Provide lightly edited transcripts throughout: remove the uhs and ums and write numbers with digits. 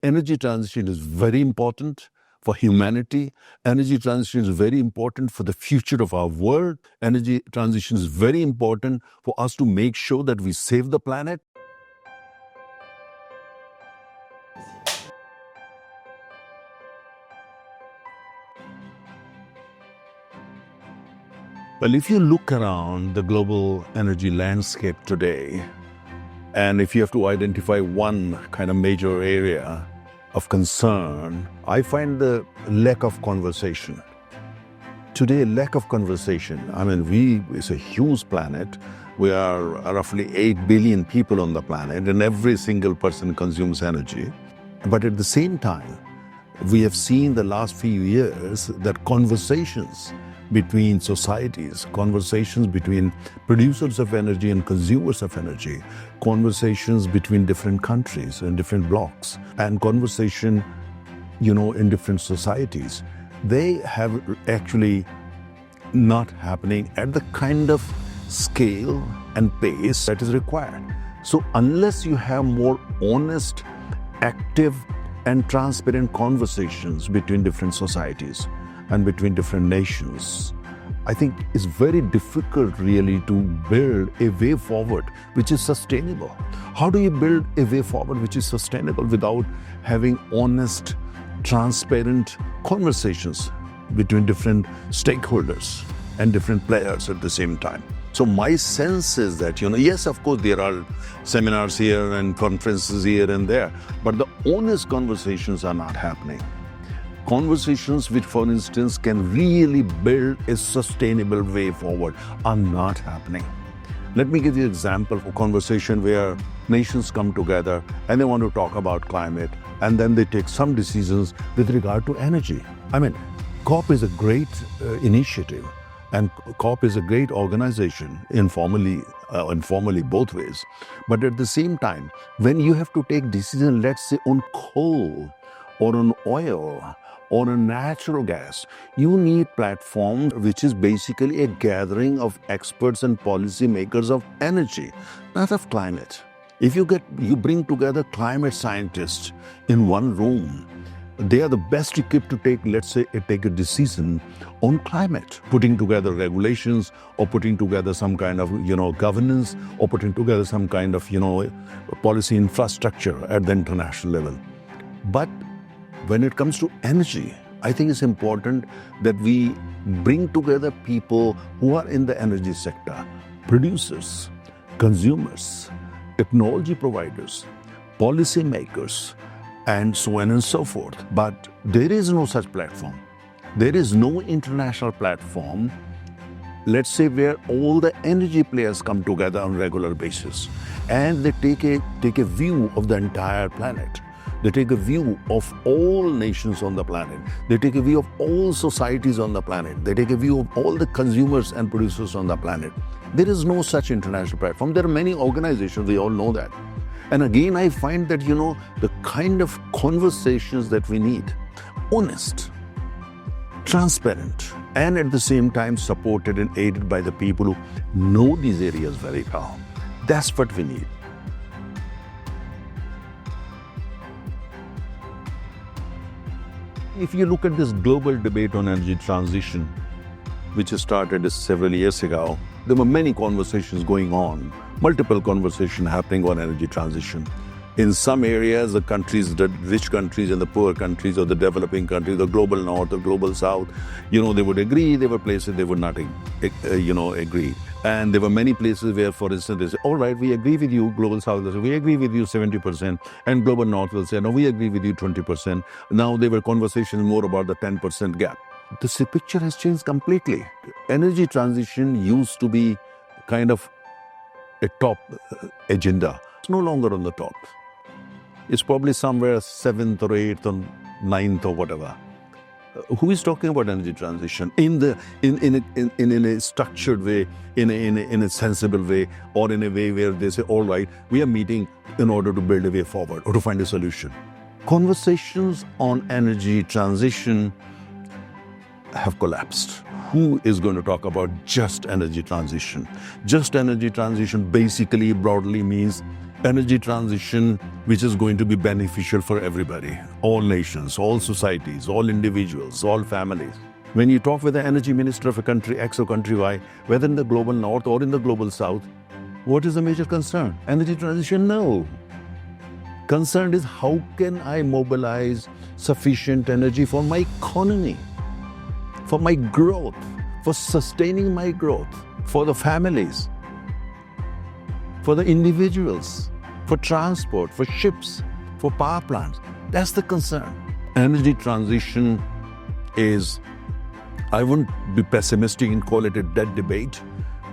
energy transition is very important for humanity. Energy transition is very important for the future of our world. Energy transition is very important for us to make sure that we save the planet. Well, if you look around the global energy landscape today, and if you have to identify one kind of major area of concern, I find the lack of conversation. Today, lack of conversation. I mean, it's a huge planet. We are roughly 8 billion people on the planet, and every single person consumes energy. But at the same time, we have seen the last few years that conversations between societies, conversations between producers of energy and consumers of energy, conversations between different countries and different blocks, and conversation, in different societies, they have actually not happening at the kind of scale and pace that is required. So unless you have more honest, active, and transparent conversations between different societies and between different nations, I think it's very difficult really to build a way forward which is sustainable. How do you build a way forward which is sustainable without having honest, transparent conversations between different stakeholders and different players at the same time? So my sense is that, yes, of course, there are seminars here and conferences here and there, but the honest conversations are not happening. Conversations which, for instance, can really build a sustainable way forward are not happening. Let me give you an example of a conversation where nations come together and they want to talk about climate, and then they take some decisions with regard to energy. I mean, COP is a great initiative, and COP is a great organization, informally both ways. But at the same time, when you have to take decisions, let's say on coal or on oil or on natural gas, you need platforms which is basically a gathering of experts and policymakers of energy, not of climate. If you bring together climate scientists in one room, they are the best equipped to take a decision on climate, putting together regulations or putting together some kind of, governance, or putting together some kind of, policy infrastructure at the international level. But when it comes to energy, I think it's important that we bring together people who are in the energy sector, producers, consumers, technology providers, policymakers, and so on and so forth. But there is no such platform. There is no international platform, let's say, where all the energy players come together on a regular basis and they take a view of the entire planet. They take a view of all nations on the planet. They take a view of all societies on the planet. They take a view of all the consumers and producers on the planet. There is no such international platform. There are many organizations, we all know that. And again, I find that, the kind of conversations that we need, honest, transparent, and at the same time supported and aided by the people who know these areas very well. That's what we need. If you look at this global debate on energy transition, which started several years ago, there were many conversations going on, multiple conversations happening on energy transition. In some areas, the countries, the rich countries and the poor countries, or the developing countries, the global north, the global south, they would agree. There were places they would not, agree. And there were many places where, for instance, they say, all right, we agree with you, global south will say, we agree with you 70%, and global north will say, no, we agree with you 20%. Now there were conversations more about the 10% gap. This picture has changed completely. Energy transition used to be kind of a top agenda. It's no longer on the top. It's probably somewhere 7th or 8th or 9th or whatever. Who is talking about energy transition in a structured way, in a sensible way, or in a way where they say, all right, we are meeting in order to build a way forward or to find a solution? Conversations on energy transition have collapsed. Who is going to talk about just energy transition? Just energy transition basically broadly means energy transition which is going to be beneficial for everybody, all nations, all societies, all individuals, all families. When you talk with the energy minister of a country X or country Y, whether in the global north or in the global south, what is the major concern? Energy transition? No. Concern is how can I mobilize sufficient energy for my economy, for my growth, for sustaining my growth, for the families, for the individuals, for transport, for ships, for power plants. That's the concern. Energy transition is, I wouldn't be pessimistic and call it a dead debate,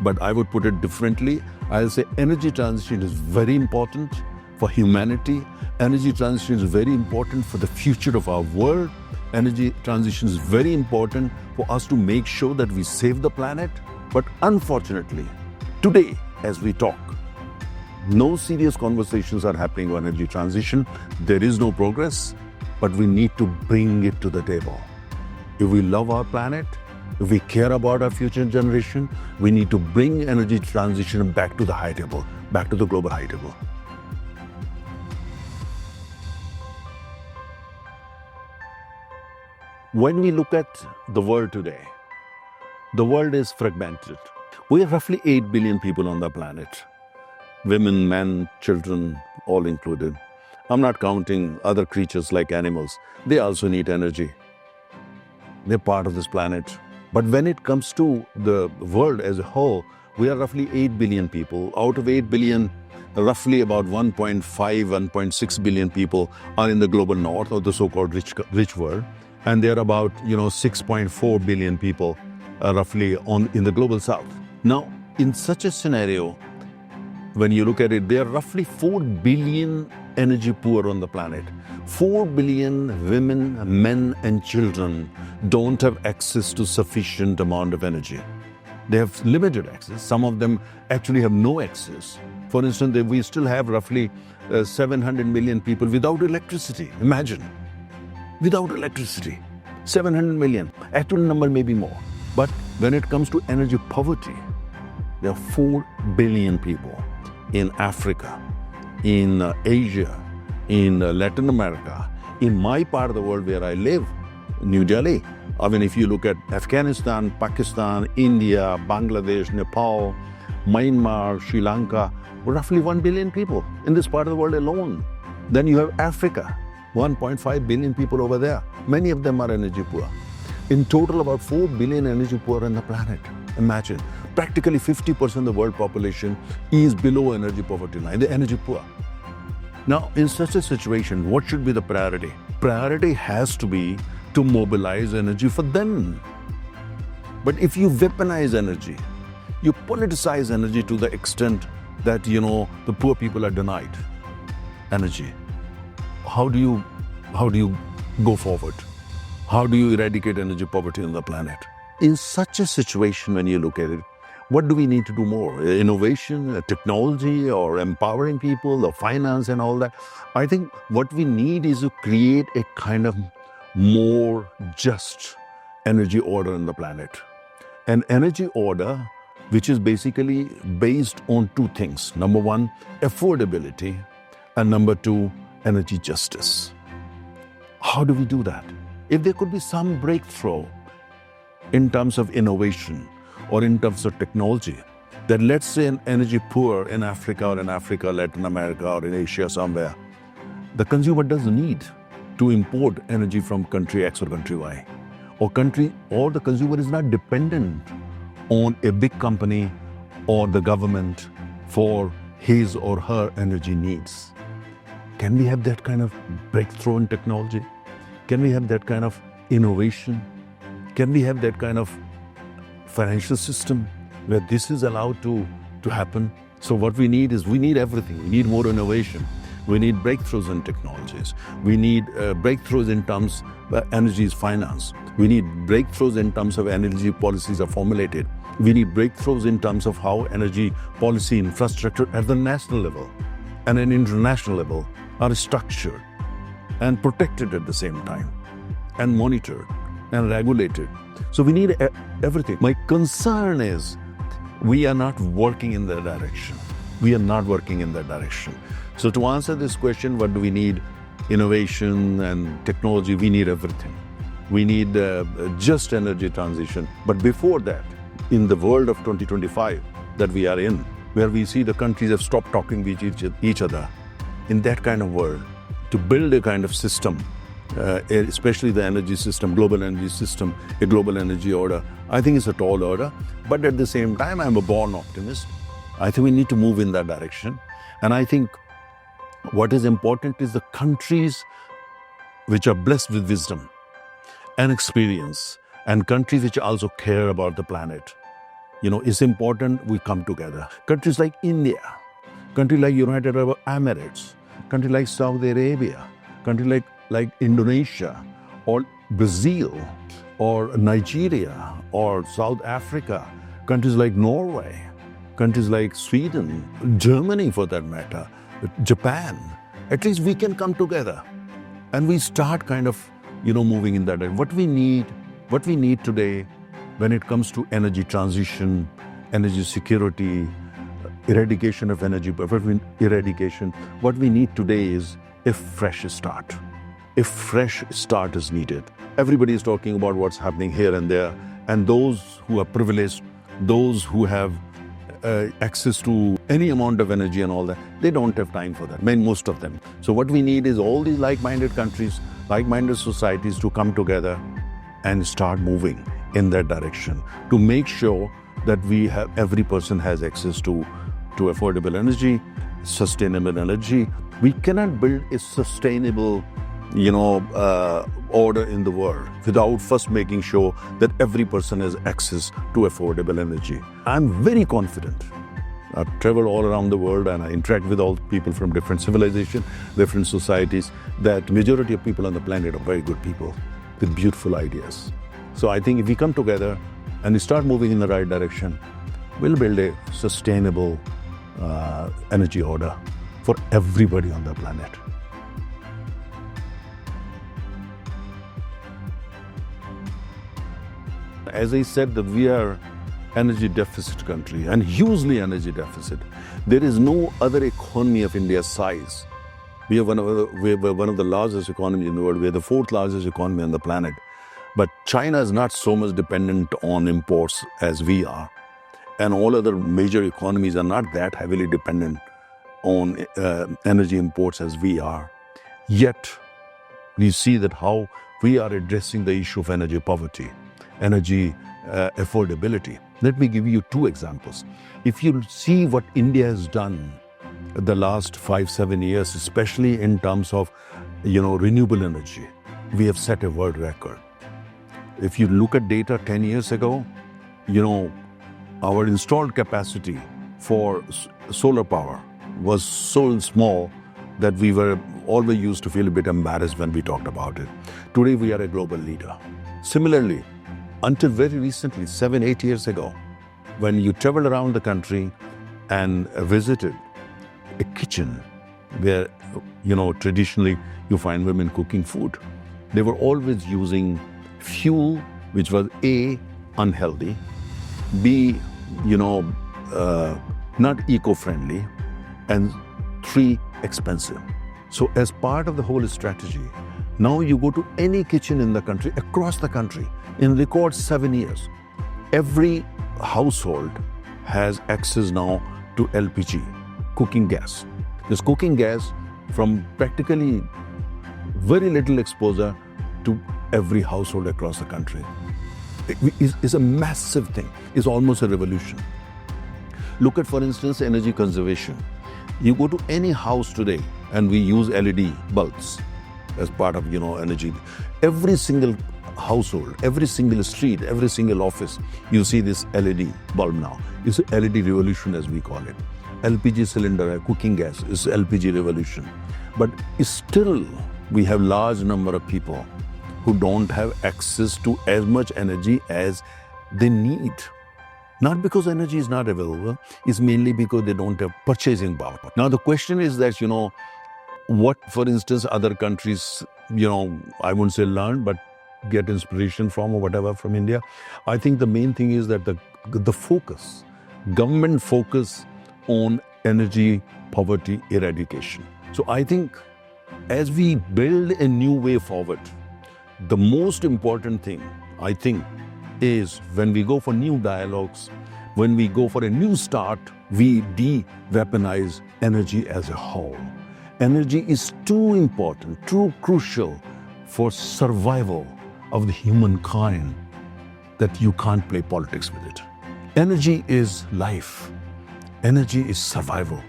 but I would put it differently. I'll say energy transition is very important for humanity. Energy transition is very important for the future of our world. Energy transition is very important for us to make sure that we save the planet. But unfortunately, today, as we talk, no serious conversations are happening on energy transition. There is no progress, but we need to bring it to the table. If we love our planet, if we care about our future generation, we need to bring energy transition back to the high table, back to the global high table. When we look at the world today, the world is fragmented. We are roughly 8 billion people on the planet. Women, men, children, all included. I'm not counting other creatures like animals. They also need energy. They're part of this planet. But when it comes to the world as a whole, we are roughly 8 billion people. Out of 8 billion, roughly about 1.5, 1.6 billion people are in the global north, or the so-called rich world. And there are about 6.4 billion people roughly in the global south. Now, in such a scenario, when you look at it, there are roughly 4 billion energy poor on the planet. 4 billion women, men and children don't have access to sufficient amount of energy. They have limited access. Some of them actually have no access. For instance, we still have roughly 700 million people without electricity. Imagine. Without electricity. 700 million. Actual number may be more. But when it comes to energy poverty, there are 4 billion people in Africa, in Asia, in Latin America, in my part of the world where I live, New Delhi. I mean, if you look at Afghanistan, Pakistan, India, Bangladesh, Nepal, Myanmar, Sri Lanka, roughly 1 billion people in this part of the world alone. Then you have Africa, 1.5 billion people over there. Many of them are energy poor. In total, about 4 billion energy poor on the planet. Imagine, practically 50% of the world population is below energy poverty line, the energy poor. Now, in such a situation, what should be the priority? Priority has to be to mobilize energy for them. But if you weaponize energy, you politicize energy to the extent that, the poor people are denied energy, how do you go forward? How do you eradicate energy poverty on the planet? In such a situation, when you look at it, what do we need to do more? Innovation, technology, or empowering people, or finance and all that? I think what we need is to create a kind of more just energy order on the planet. An energy order which is basically based on two things. Number one, affordability, and number two, energy justice. How do we do that? If there could be some breakthrough in terms of innovation or in terms of technology, that let's say an energy poor in Africa or in Africa, Latin America or in Asia somewhere, the consumer doesn't need to import energy from country X or country Y. Or the consumer is not dependent on a big company or the government for his or her energy needs. Can we have that kind of breakthrough in technology? Can we have that kind of innovation? Can we have that kind of financial system where this is allowed to happen? So what we need everything. We need more innovation. We need breakthroughs in technologies. We need breakthroughs in terms of energy is finance. We need breakthroughs in terms of energy policies are formulated. We need breakthroughs in terms of how energy policy infrastructure at the national level and an international level are structured and protected at the same time, and monitored and regulated. So we need everything. My concern is we are not working in that direction. We are not working in that direction. So to answer this question, what do we need? Innovation and technology, we need everything. We need just energy transition. But before that, in the world of 2025 that we are in, where we see the countries have stopped talking with each other, in that kind of world, to build a kind of system, especially the energy system, global energy system, a global energy order, I think it's a tall order. But at the same time, I'm a born optimist. I think we need to move in that direction. And I think what is important is the countries which are blessed with wisdom and experience, and countries which also care about the planet. It's important we come together. Countries like India, countries like United Arab Emirates, countries like Saudi Arabia, countries like Indonesia, or Brazil, or Nigeria, or South Africa, countries like Norway, countries like Sweden, Germany for that matter, Japan. At least we can come together and we start kind of, moving in that direction. What we need today when it comes to energy transition, energy security, eradication of energy poverty, what we need today is a fresh start. A fresh start is needed. Everybody is talking about what's happening here and there, and those who are privileged, those who have access to any amount of energy and all that, they don't have time for that, most of them. So what we need is all these like-minded countries, like-minded societies to come together and start moving in that direction to make sure that every person has access to affordable energy, sustainable energy. We cannot build a sustainable order in the world without first making sure that every person has access to affordable energy. I'm very confident. I've traveled all around the world and I interact with all people from different civilizations, different societies, that majority of people on the planet are very good people with beautiful ideas. So I think if we come together and we start moving in the right direction, we'll build a sustainable energy order for everybody on the planet. As I said, that we are energy deficit country and hugely energy deficit. There is no other economy of India's size. We are one of the largest economies in the world. We are the fourth largest economy on the planet. But China is not so much dependent on imports as we are. And all other major economies are not that heavily dependent on energy imports as we are. Yet, we see that how we are addressing the issue of energy poverty, energy affordability. Let me give you two examples. If you see what India has done the last 5-7 years, especially in terms of renewable energy, we have set a world record. If you look at data 10 years ago, our installed capacity for solar power was so small that we were always used to feel a bit embarrassed when we talked about it. Today we are a global leader. Similarly, until very recently, 7-8 years ago, when you traveled around the country and visited a kitchen where, traditionally you find women cooking food, they were always using fuel which was A, unhealthy, B, not eco-friendly, and 3, expensive. So as part of the whole strategy, now you go to any kitchen in the country, across the country, in record 7 years, every household has access now to LPG, cooking gas. This cooking gas from practically very little exposure to every household across the country. It's a massive thing. It's almost a revolution. Look at, for instance, energy conservation. You go to any house today and we use LED bulbs as part of, energy. Every single household, every single street, every single office, you see this LED bulb now. It's an LED revolution as we call it. LPG cylinder, cooking gas is LPG revolution. But still, we have large number of people who don't have access to as much energy as they need. Not because energy is not available, it's mainly because they don't have purchasing power. Now the question is that, what, for instance, other countries, I wouldn't say learn, but get inspiration from or whatever from India. I think the main thing is that the focus, government focus on energy poverty eradication. So I think as we build a new way forward, the most important thing, I think, is when we go for new dialogues, when we go for a new start, we de-weaponize energy as a whole. Energy is too important, too crucial for survival of the humankind that you can't play politics with it. Energy is life. Energy is survival.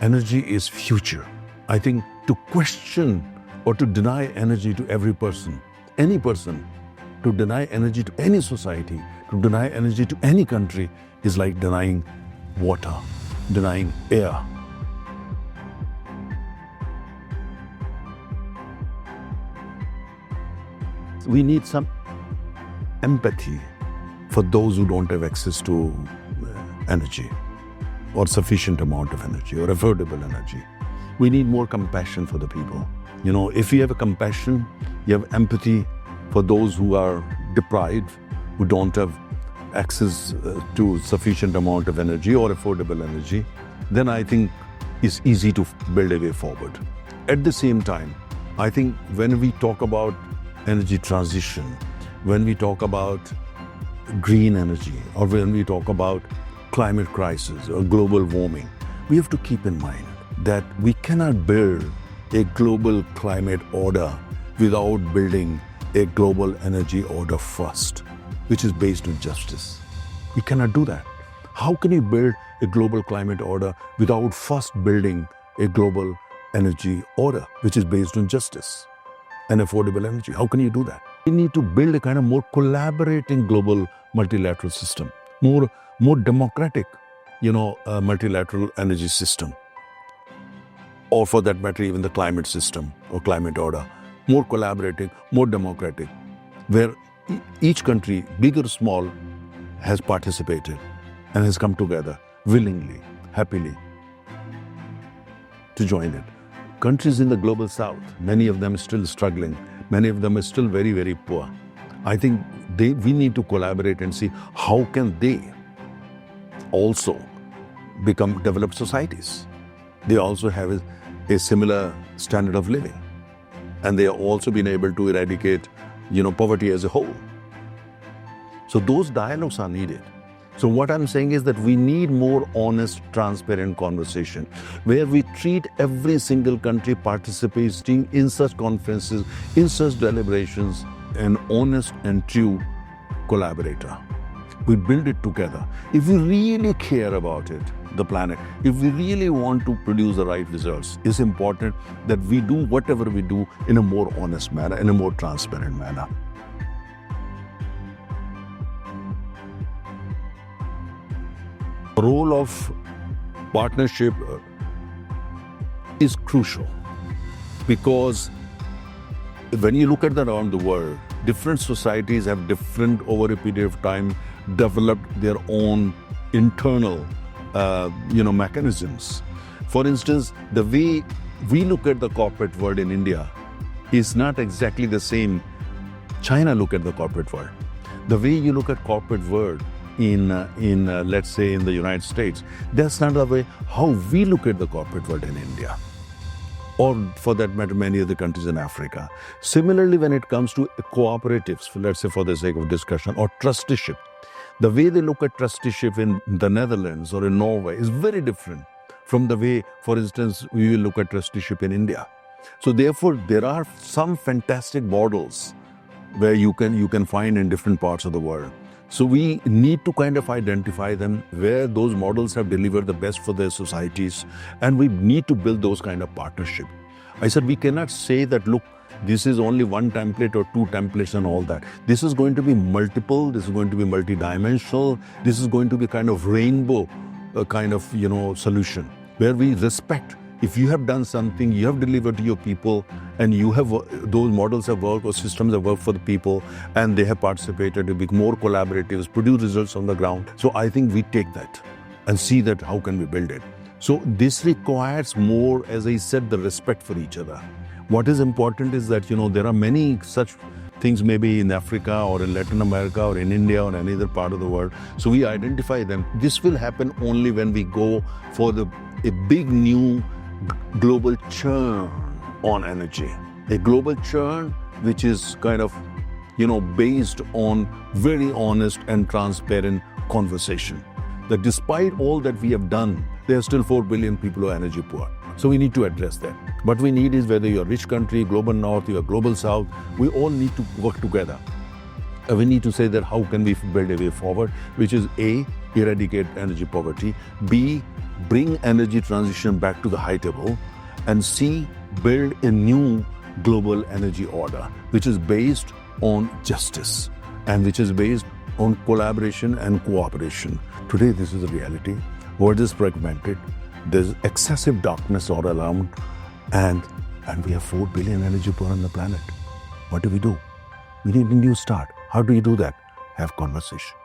Energy is future. I think to question or to deny energy to every person, any person, to deny energy to any society, to deny energy to any country is like denying water, denying air. We need some empathy for those who don't have access to energy or sufficient amount of energy or affordable energy. We need more compassion for the people. You know, if you have a compassion, you have empathy for those who are deprived, who don't have access to sufficient amount of energy or affordable energy, then I think it's easy to build a way forward. At the same time, I think when we talk about energy transition, when we talk about green energy, or when we talk about climate crisis or global warming, we have to keep in mind that we cannot build a global climate order without building a global energy order first, which is based on justice. We cannot do that. How can you build a global climate order without first building a global energy order, which is based on justice and affordable energy? How can you do that? We need to build a kind of more collaborating global multilateral system, more democratic, multilateral energy system, or for that matter, even the climate system or climate order, more collaborating, more democratic, where each country, big or small, has participated and has come together willingly, happily to join it. Countries in the global south, many of them are still struggling. Many of them are still very, very poor. I think we need to collaborate and see how can they also become developed societies. They also have a similar standard of living. And they have also been able to eradicate, poverty as a whole. So those dialogues are needed. So what I'm saying is that we need more honest, transparent conversation where we treat every single country participating in such conferences, in such deliberations, an honest and true collaborator. We build it together. If we really care about it, the planet, if we really want to produce the right results, it's important that we do whatever we do in a more honest manner, in a more transparent manner. The role of partnership is crucial because when you look at around the world, different societies have over a period of time, developed their own internal, mechanisms. For instance, the way we look at the corporate world in India is not exactly the same China look at the corporate world. The way you look at corporate world in let's say in the United States, that's not the way how we look at the corporate world in India, or for that matter, many other countries in Africa. Similarly, when it comes to cooperatives, let's say for the sake of discussion, or trusteeship, the way they look at trusteeship in the Netherlands or in Norway is very different from the way, for instance, we will look at trusteeship in India. So therefore, there are some fantastic models where you can find in different parts of the world. So we need to kind of identify them where those models have delivered the best for their societies, and we need to build those kind of partnership. I said we cannot say that, look, this is only one template or two templates and all that. This is going to be multiple, this is going to be multidimensional, this is going to be kind of rainbow solution where we respect. If you have done something, you have delivered to your people, and you have those models have worked or systems have worked for the people, and they have participated to be more collaboratives, produce results on the ground. So I think we take that and see that how can we build it. So this requires more, as I said, the respect for each other. What is important is that, there are many such things maybe in Africa or in Latin America or in India or any other part of the world. So we identify them. This will happen only when we go for the a big new global churn on energy. A global churn which is kind of, based on very honest and transparent conversation. That despite all that we have done, there are still 4 billion people who are energy poor. So we need to address that. What we need is, whether you're a rich country, global north, you're global south, we all need to work together. We need to say that how can we build a way forward, which is A, eradicate energy poverty, B, bring energy transition back to the high table, and C, build a new global energy order, which is based on justice and which is based on collaboration and cooperation. Today, this is the reality. World is fragmented. There's excessive darkness all around, and we have 4 billion energy poor on the planet. What do? We need a new start. How do you do that? Have conversation.